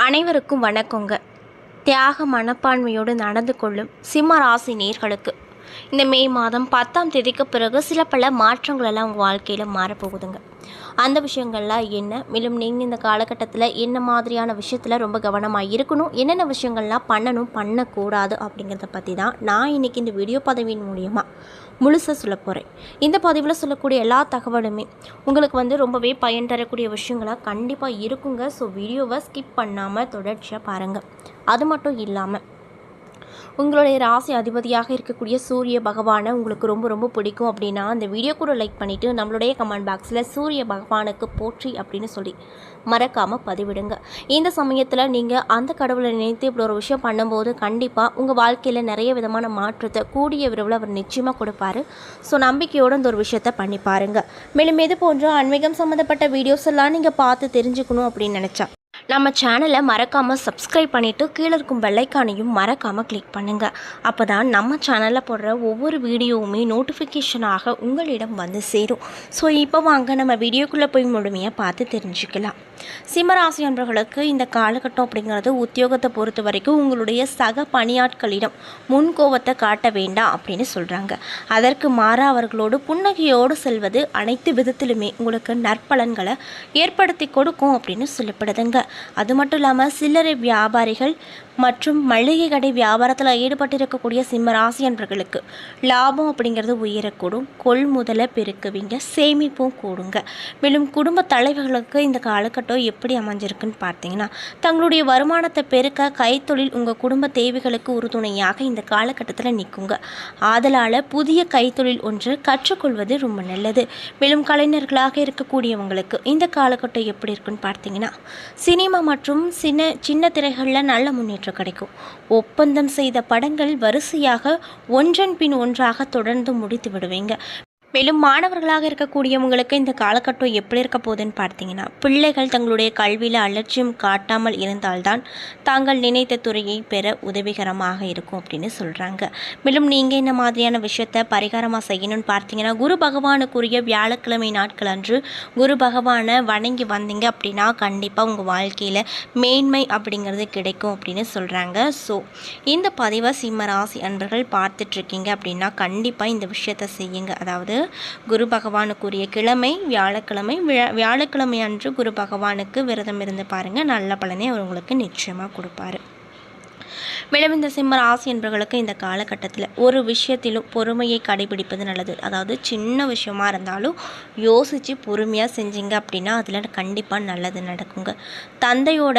அனைவருக்கும் வணக்கங்க. தியாக மனப்பான்மையோடு நடந்து கொள்ளும் சிம்ம ராசி நேயர்களுக்கு இந்த மே மாதம் 10ஆம் தேதிக்கு பிறகு சில பல மாற்றங்கள் எல்லாம் உங்கள் வாழ்க்கையில் மாறப்போகுதுங்க. அந்த விஷயங்கள்லாம் என்ன, மேலும் நீங்கள் இந்த காலகட்டத்தில் என்ன மாதிரியான விஷயத்தில் ரொம்ப கவனமாக இருக்கணும், என்னென்ன விஷயங்கள்லாம் பண்ணணும் பண்ணக்கூடாது அப்படிங்கிறத பற்றி தான் நான் இன்றைக்கி இந்த வீடியோ பதிவின் மூலியமாக முழுசாக சொல்ல போகிறேன். இந்த பதிவில் சொல்லக்கூடிய எல்லா தகவலுமே உங்களுக்கு ரொம்பவே பயன் தரக்கூடிய விஷயங்களாக கண்டிப்பாக இருக்குங்க. ஸோ வீடியோவை ஸ்கிப் பண்ணாமல் தொடர்ச்சியாக பாருங்கள். அது மட்டும் இல்லாமல் உங்களுடைய ராசி அதிபதியாக இருக்கக்கூடிய சூரிய பகவானை உங்களுக்கு ரொம்ப ரொம்ப பிடிக்கும் அப்படின்னா அந்த வீடியோ கூட லைக் பண்ணிவிட்டு நம்மளுடைய கமெண்ட் பாக்ஸில் சூரிய பகவானுக்கு போற்றி அப்படின்னு சொல்லி மறக்காமல் பதிவிடுங்க. இந்த சமயத்தில் நீங்கள் அந்த கடவுளை நினைத்து இப்படி ஒரு விஷயம் பண்ணும்போது கண்டிப்பாக உங்கள் வாழ்க்கையில் நிறைய விதமான மாற்றத்தை கூடிய விரைவில் அவர் நிச்சயமாக கொடுப்பாரு. ஸோ நம்பிக்கையோடு இந்த ஒரு விஷயத்தை பண்ணி பாருங்கள். மேலும் இது போன்ற ஆன்மீகம் சம்மந்தப்பட்ட வீடியோஸ் எல்லாம் நீங்கள் பார்த்து தெரிஞ்சுக்கணும் அப்படின்னு நினச்சா நம்ம சேனலை மறக்காமல் சப்ஸ்கிரைப் பண்ணிவிட்டு கீழே இருக்கும் பெல்லைக்கானையும் மறக்காமல் கிளிக் பண்ணுங்கள். அப்போ தான் நம்ம சேனலில் போடுற ஒவ்வொரு வீடியோவுமே நோட்டிஃபிகேஷனாக உங்களிடம் வந்து சேரும். ஸோ இப்போ வாங்க நம்ம வீடியோக்குள்ளே போய் முழுமையாக பார்த்து தெரிஞ்சுக்கலாம். சிம்மராசி அன்பர்களுக்கு இந்த காலகட்டம் அப்படிங்கிறது உத்தியோகத்தை பொறுத்த வரைக்கும் உங்களுடைய சக பணியாட்களிடம் முன்கோபத்தை காட்ட வேண்டாம் அப்படின்னு சொல்கிறாங்க. அதற்கு மாறாக அவர்களோடு புன்னகையோடு செல்வது அனைத்து விதத்திலுமே உங்களுக்கு நற்பலன்களை ஏற்படுத்தி கொடுக்கும் அப்படின்னு சொல்லப்படுதுங்க. அது மட்டும் இல்லாமல் சில்லறை வியாபாரிகள் மற்றும் மளிகை கடை வியாபாரத்தில் ஈடுபட்டிருக்கக்கூடிய சிம்ம ராசி அன்பர்களுக்கு லாபம் அப்படிங்கிறது உயரக்கூடும். கொள்முதலை பெருக்குவீங்க, சேமிப்பும் கூடுங்க. மேலும் குடும்ப தலைவர்களுக்கு இந்த காலகட்டம் எப்படி அமைஞ்சிருக்குன்னு பார்த்தீங்கன்னா தங்களுடைய வருமானத்தை பெருக்க கைத்தொழில் உங்கள் குடும்ப தேவைகளுக்கு உறுதுணையாக இந்த காலகட்டத்தில் நிற்குங்க. ஆதலால் புதிய கைத்தொழில் ஒன்று கற்றுக்கொள்வது ரொம்ப நல்லது. மேலும் கலைஞர்களாக இருக்கக்கூடியவங்களுக்கு இந்த காலகட்டம் எப்படி இருக்குன்னு பார்த்தீங்கன்னா சினிமா மற்றும் சின்ன திரைகளில் நல்ல முன்னேற்றம் கிடைக்கும். ஒப்பந்தம் செய்த படங்கள் வரிசையாக ஒன்றன் பின் ஒன்றாக தொடர்ந்து முடித்து விடுவீங்க. மேலும் மாணவர்களாக இருக்கக்கூடியவங்களுக்கு இந்த காலகட்டம் எப்படி இருக்க போகுதுன்னு பார்த்தீங்கன்னா பிள்ளைகள் தங்களுடைய கல்வியில் அலட்சியம் காட்டாமல் இருந்தால்தான் தாங்கள் நினைத்த துறையை பெற உதவிகரமாக இருக்கும் அப்படின்னு சொல்கிறாங்க. மேலும் நீங்கள் என்ன மாதிரியான விஷயத்தை பரிகாரமாக செய்யணும்னு பார்த்தீங்கன்னா குரு பகவானுக்குரிய வியாழக்கிழமை நாட்கள் அன்று குரு பகவானை வணங்கி வந்தீங்க அப்படின்னா கண்டிப்பாக உங்கள் வாழ்க்கையில் மேன்மை அப்படிங்கிறது கிடைக்கும் அப்படின்னு சொல்கிறாங்க. ஸோ இந்த பதிவை சிம்ம ராசி அன்பர்கள் பார்த்துட்ருக்கீங்க அப்படின்னா கண்டிப்பாக இந்த விஷயத்தை செய்யுங்க. அதாவது குரு பகவானுக்குரிய கிழமை வியாழக்கிழமை. வியாழக்கிழமை அன்று குரு பகவானுக்கு விரதம் இருந்து பாருங்கள், நல்ல பலனை அவர் உங்களுக்கு நிச்சயமாக கொடுப்பாரு. மேலும் இந்த சிம்ம ராசி என்பவர்களுக்கு இந்த காலகட்டத்தில் ஒரு விஷயத்திலும் பொறுமையை கடைபிடிப்பது நல்லது. அதாவது சின்ன விஷயமா இருந்தாலும் யோசித்து பொறுமையாக செஞ்சீங்க அப்படின்னா அதில் கண்டிப்பாக நல்லது நடக்குங்க. தந்தையோட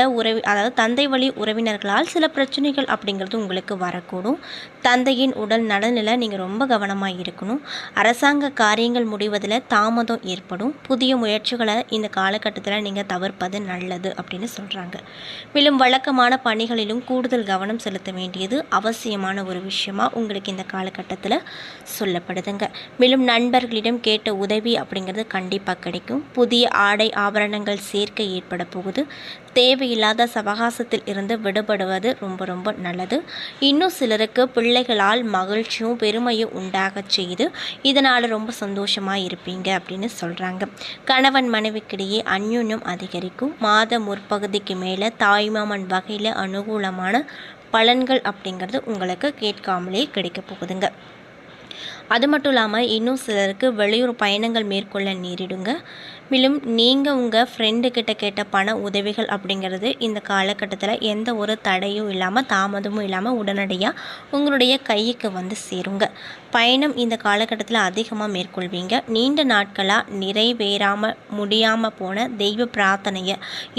அதாவது தந்தை வழி உறவினர்களால் சில பிரச்சனைகள் அப்படிங்கிறது உங்களுக்கு வரக்கூடும். தந்தையின் உடல் நலனில் நீங்கள் ரொம்ப கவனமாக இருக்கணும். அரசாங்க காரியங்கள் முடிவதில் தாமதம் ஏற்படும். புதிய முயற்சிகளை இந்த காலகட்டத்தில் நீங்கள் தவிர்ப்பது நல்லது அப்படின்னு சொல்கிறாங்க. மேலும் வழக்கமான பணிகளிலும் கூடுதல் கவனம் செலுத்த வேண்டியது அவசியமான ஒரு விஷயமா உங்களுக்கு இந்த காலகட்டத்தில் சொல்லப்படுதுங்க. மேலும் நண்பர்களிடம் கேட்ட உதவி அப்படிங்கிறது கண்டிப்பாக கிடைக்கும். புதிய ஆடை ஆபரணங்கள் சேர்க்கை ஏற்பட போகுது. தேவையில்லாத சவகாசத்தில் இருந்து விடுபடுவது ரொம்ப ரொம்ப நல்லது. இன்னும் சிலருக்கு பிள்ளைகளால் மகிழ்ச்சியும் பெருமையும் உண்டாக செய்து இதனால் ரொம்ப சந்தோஷமாக இருப்பீங்க அப்படின்னு சொல்கிறாங்க. கணவன் மனைவிக்கிடையே அந்யோன்யம் அதிகரிக்கும். மாத முற்பகுதிக்கு மேலே தாய்மாமன் வகையில் அனுகூலமான பலன்கள் அப்படிங்கிறது உங்களுக்கு கேட்காமலே கிடைக்க போகுதுங்க. அது மட்டும் இல்லாமல் இன்னும் சிலருக்கு வெளியூர் பயணங்கள் மேற்கொள்ள நேரிடுங்க. மேலும் நீங்கள் உங்கள் ஃப்ரெண்டுக்கிட்ட கேட்ட பண உதவிகள் அப்படிங்கிறது இந்த காலகட்டத்தில் எந்த ஒரு தடையும் இல்லாமல் தாமதமும் இல்லாமல் உடனடியாக உங்களுடைய கைக்கு வந்து சேருங்க. பயணம் இந்த காலகட்டத்தில் அதிகமாக மேற்கொள்வீங்க. நீண்ட நாட்களாக நிறைவேறாமல் முடியாமல் போன தெய்வ பிரார்த்தனையை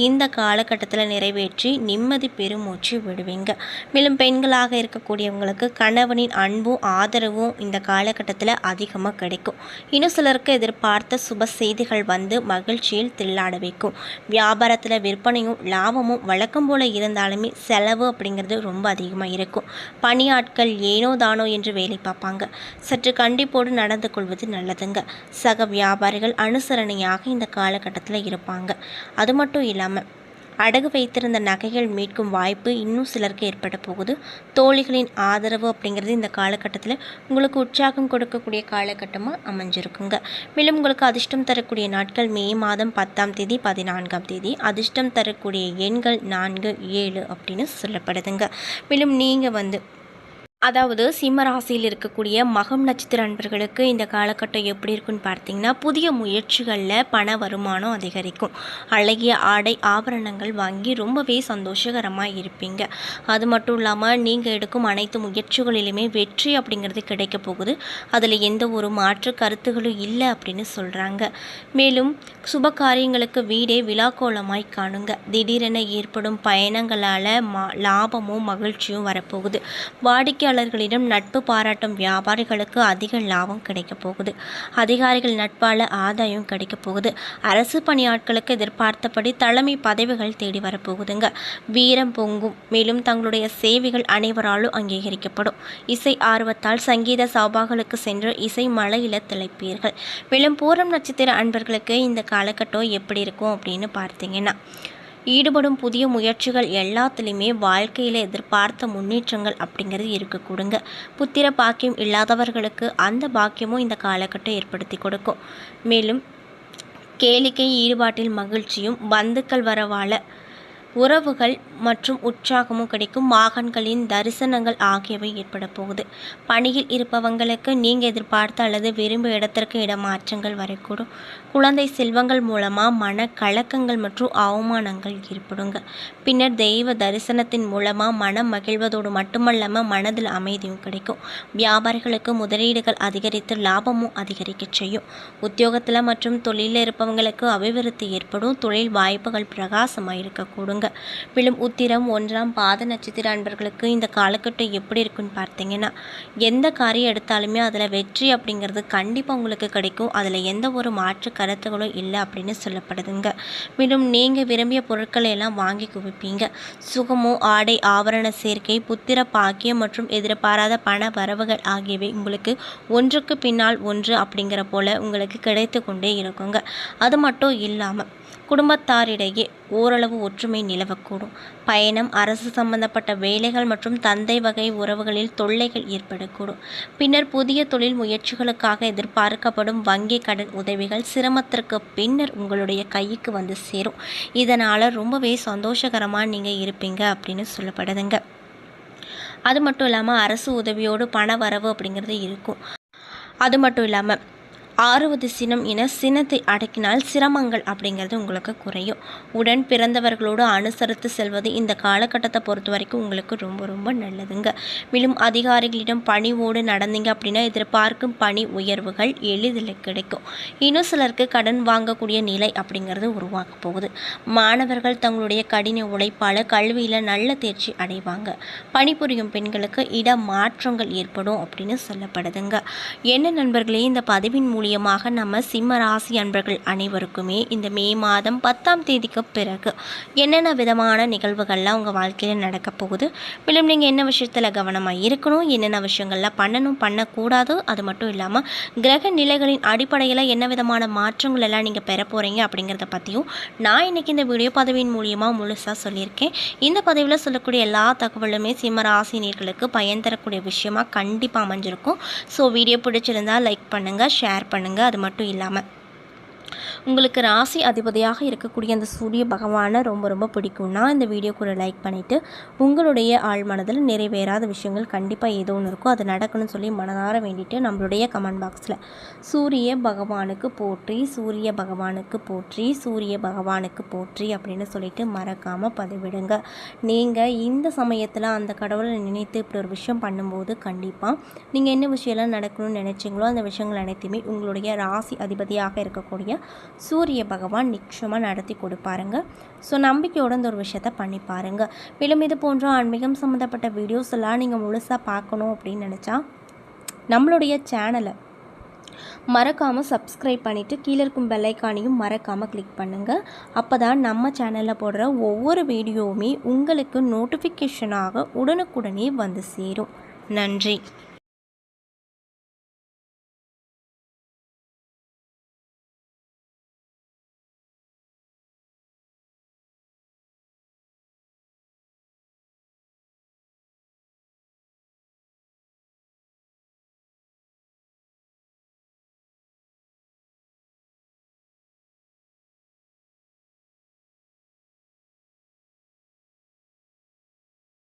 இந்த காலகட்டத்தில் நிறைவேற்றி நிம்மதி பெருமூச்சு விடுவீங்க. மேலும் பெண்களாக இருக்கக்கூடியவங்களுக்கு கணவனின் அன்பும் ஆதரவும் இந்த காலகட்டத்தில் அதிகமாக கிடைக்கும். இன்னும் சிலருக்கு எதிர்பார்த்த சுப செய்திகள் வந்து மகிழ்ச்சியில் தில்லாட வைக்கும். வியாபாரத்தில் விற்பனையும் லாபமும் வழக்கம் போல இருந்தாலுமே செலவு அப்படிங்கிறது ரொம்ப அதிகமாக இருக்கும். பணியாட்கள் ஏனோ தானோ என்று வேலை பார்ப்பாங்க. சற்று கண்டிப்போடு நடந்து கொள்வது நல்லதுங்க. சக வியாபாரிகள் அனுசரணையாக இந்த காலகட்டத்தில் இருப்பாங்க. அது மட்டும் இல்லாமல் அடகு வைத்திருந்த நகைகள் மீட்கும் வாய்ப்பு இன்னும் சிலருக்கு ஏற்பட போகுது. தோழிகளின் ஆதரவு அப்படிங்கிறது இந்த காலகட்டத்தில் உங்களுக்கு உற்சாகம் கொடுக்கக்கூடிய காலகட்டமாக அமைஞ்சிருக்குங்க. மேலும் உங்களுக்கு அதிர்ஷ்டம் தரக்கூடிய நாட்கள் மே மாதம் 10ஆம் தேதி 14ஆம் தேதி. அதிர்ஷ்டம் தரக்கூடிய எண்கள் 4, 7 அப்படின்னு சொல்லப்படுதுங்க. மேலும் நீங்கள் அதாவது சிம்ம ராசியில் இருக்கக்கூடிய மகம் நட்சத்திர அன்பர்களுக்கு இந்த காலகட்டம் எப்படி இருக்குன்னு பார்த்தீங்கன்னா, புதிய முயற்சிகளில் பண வருமானம் அதிகரிக்கும். அழகிய ஆடை ஆபரணங்கள் வாங்கி ரொம்பவே சந்தோஷகரமாக இருப்பீங்க. அது மட்டும் இல்லாமல் நீங்கள் எடுக்கும் அனைத்து முயற்சிகளிலுமே வெற்றி அப்படிங்கிறது கிடைக்க போகுது. அதில் எந்த ஒரு மாற்று கருத்துகளும் இல்லை அப்படின்னு சொல்கிறாங்க. மேலும் சுப காரியங்களுக்கு வீடே விழாக்கோலமாய் காணுங்க. திடீரென ஏற்படும் பயணங்களால் லாபமும் மகிழ்ச்சியும் வரப்போகுது. வாடிக்கையாளர்களிடம் நட்பு பாராட்டும் வியாபாரிகளுக்கு அதிக லாபம் கிடைக்க போகுது. அதிகாரிகள் நட்பால் ஆதாயம் கிடைக்க போகுது. அரசு பணியாட்களுக்கு எதிர்பார்த்தபடி தலைமை பதவிகள் தேடி வரப்போகுதுங்க. வீரம் பொங்கும். மேலும் தங்களுடைய சேவைகள் அனைவராலும் அங்கீகரிக்கப்படும். இசை ஆர்வத்தால் சங்கீத சபாக்களுக்கு சென்று இசை மலையில திளைப்பீர்கள். மேலும் பூரம் நட்சத்திர அன்பர்களுக்கு இந்த காலகட்டம் எப்படி இருக்கும் அப்படின்னு பார்த்தீங்கன்னா, ஈடுபடும் புதிய முயற்சிகள் எல்லாத்துலேயுமே வாழ்க்கையில் எதிர்பார்த்த முன்னேற்றங்கள் அப்படிங்கிறது இருக்கக்கூடுங்க. புத்திர பாக்கியம் இல்லாதவர்களுக்கு அந்த பாக்கியமும் இந்த காலகட்டம் ஏற்படுத்தி கொடுக்கும். மேலும் கேளிக்கை ஈடுபாட்டில் மகிழ்ச்சியும் பந்துக்கள் வரவால உறவுகள் மற்றும் உற்சாகமும் கிடைக்கும். மகன்களின் தரிசனங்கள் ஆகியவை ஏற்பட போகுது. பணியில் இருப்பவங்களுக்கு நீங்கள் எதிர்பார்த்த அல்லது விரும்பிய இடத்திற்கு இடமாற்றங்கள் வரக்கூடும். குழந்தை செல்வங்கள் மூலமாக மன கலக்கங்கள் மற்றும் அவமானங்கள் ஏற்படுங்க. பின்னர் தெய்வ தரிசனத்தின் மூலமாக மனம் மகிழ்வதோடு மட்டுமல்லாமல் மனதில் அமைதியும் கிடைக்கும். வியாபாரிகளுக்கு முதலீடுகள் அதிகரித்து லாபமும் அதிகரிக்க செய்யும். உத்தியோகத்தில் மற்றும் தொழிலில் இருப்பவங்களுக்கு அபிவிருத்தி ஏற்படும். தொழில் வாய்ப்புகள் பிரகாசமாக இருக்கக்கூடும். மேலும் உத்திரம் 1ஆம் பாத நட்சத்திர அன்பர்களுக்கு இந்த காலகட்டம் எப்படி இருக்குன்னு பார்த்தீங்கன்னா, எந்த காரியம் எடுத்தாலுமே அதில் வெற்றி அப்படிங்கிறது கண்டிப்பாக உங்களுக்கு கிடைக்கும். அதில் எந்த ஒரு மாற்று கருத்துகளும் இல்லை அப்படின்னு சொல்லப்படுதுங்க. மேலும் நீங்கள் விரும்பிய பொருட்களை எல்லாம் வாங்கி குவிப்பீங்க. சுகமோ ஆடை ஆபரண சேர்க்கை புத்திர பாக்கியம் மற்றும் எதிர்பாராத பண வரவுகள் ஆகியவை உங்களுக்கு ஒன்றுக்கு பின்னால் ஒன்று அப்படிங்கிற போல உங்களுக்கு கிடைத்து கொண்டே இருக்குங்க. அது மட்டும் இல்லாமல் குடும்பத்தாரிடையே ஓரளவு ஒற்றுமை நிலவக்கூடும். பயணம் அரசு சம்பந்தப்பட்ட வேலைகள் மற்றும் தந்தை வகை உறவுகளில் தொல்லைகள் ஏற்படக்கூடும். பின்னர் புதிய தொழில் முயற்சிகளுக்காக எதிர்பார்க்கப்படும் வங்கி கடன் உதவிகள் சிரமத்திற்கு பின்னர் உங்களுடைய கைக்கு வந்து சேரும். இதனால் ரொம்பவே சந்தோஷகரமாக நீங்கள் இருப்பீங்க அப்படின்னு சொல்லப்படுதுங்க. அது மட்டும் இல்லாமல் அரசு உதவியோடு பண வரவு அப்படிங்கிறது இருக்கும். அது மட்டும் இல்லாமல் 6வது சினம் என சினத்தை அடக்கினால் சிரமங்கள் அப்படிங்கிறது உங்களுக்கு குறையும். உடன் பிறந்தவர்களோடு அனுசரித்து செல்வது இந்த காலகட்டத்தை பொறுத்த வரைக்கும் உங்களுக்கு ரொம்ப ரொம்ப நல்லதுங்க. மேலும் அதிகாரிகளிடம் பணிவோடு நடந்தீங்க அப்படின்னா எதிர்பார்க்கும் பணி உயர்வுகள் எளிதில் கிடைக்கும். இன்னும் சிலருக்கு கடன் வாங்கக்கூடிய நிலை அப்படிங்கிறது உருவாக போகுது. மாணவர்கள் தங்களுடைய கடின உழைப்பால் கல்வியில் நல்ல தேர்ச்சி அடைவாங்க. பணிபுரியும் பெண்களுக்கு இட மாற்றங்கள் ஏற்படும் அப்படின்னு சொல்லப்படுதுங்க. என்ன நண்பர்களே, இந்த பதிவின் மூலியமாக நம்ம சிம்ம ராசி அன்பர்கள் அனைவருக்குமே இந்த மே மாதம் 10ஆம் தேதிக்கு பிறகு என்னென்ன விதமான நிகழ்வுகள்லாம் உங்கள் வாழ்க்கையில் நடக்க போகுது, மேலும் நீங்கள் என்ன விஷயத்தில் கவனமாக இருக்கணும், என்னென்ன விஷயங்கள்லாம் பண்ணணும் பண்ணக்கூடாது, அது மட்டும் இல்லாமல் கிரக நிலைகளின் அடிப்படையில் என்ன விதமான மாற்றங்கள் எல்லாம் நீங்கள் பெற போகிறீங்க அப்படிங்கிறத பற்றியும் நான் இன்றைக்கி இந்த வீடியோ பதிவின் மூலியமாக முழுசாக சொல்லியிருக்கேன். இந்த பதிவில் சொல்லக்கூடிய எல்லா தகவலுமே சிம்ம ராசினியர்களுக்கு பயன் தரக்கூடிய விஷயமாக கண்டிப்பாக அமைஞ்சிருக்கும். ஸோ வீடியோ பிடிச்சிருந்தால் லைக் பண்ணுங்கள், ஷேர் பண்ணுங்கள். அது மட்டும் இல்லாமல் உங்களுக்கு ராசி அதிபதியாக இருக்கக்கூடிய அந்த சூரிய பகவானை ரொம்ப ரொம்ப பிடிக்கும்னா இந்த வீடியோக்கு ஒரு லைக் பண்ணிவிட்டு உங்களுடைய ஆழ் மனதில் நிறைவேறாத விஷயங்கள் கண்டிப்பாக ஏதோ ஒன்று இருக்கும், அது நடக்கணும்னு சொல்லி மனதார வேண்டிட்டு நம்மளுடைய கமெண்ட் பாக்ஸில் சூரிய பகவானுக்கு போற்றி, சூரிய பகவானுக்கு போற்றி, சூரிய பகவானுக்கு போற்றி அப்படின்னு சொல்லிட்டு மறக்காமல் பதிவிடுங்க. நீங்கள் இந்த சமயத்தில் அந்த கடவுளை நினைத்து இப்படி ஒரு விஷயம் பண்ணும்போது கண்டிப்பாக நீங்கள் என்ன விஷயம்லாம் நடக்கணும்னு நினைச்சிங்களோ அந்த விஷயங்கள் அனைத்துமே உங்களுடைய ராசி அதிபதியாக இருக்கக்கூடிய சூரிய பகவான் நிச்சயமாக நடத்தி கொடுப்பாருங்க. ஸோ நம்பிக்கையோட இந்த ஒரு விஷயத்தை பண்ணி பாருங்கள். மேலும் இது போன்ற ஆன்மீகம் சம்மந்தப்பட்ட வீடியோஸ் எல்லாம் நீங்கள் முழுசாக பார்க்கணும் அப்படின்னு நினச்சா நம்மளுடைய சேனலை மறக்காமல் சப்ஸ்கிரைப் பண்ணிவிட்டு கீழே இருக்கும் பெல்லைக்கானையும் மறக்காமல் கிளிக் பண்ணுங்கள். அப்போ தான் நம்ம சேனலில் போடுற ஒவ்வொரு வீடியோவுமே உங்களுக்கு நோட்டிஃபிகேஷனாக உடனுக்குடனே வந்து சேரும். நன்றி.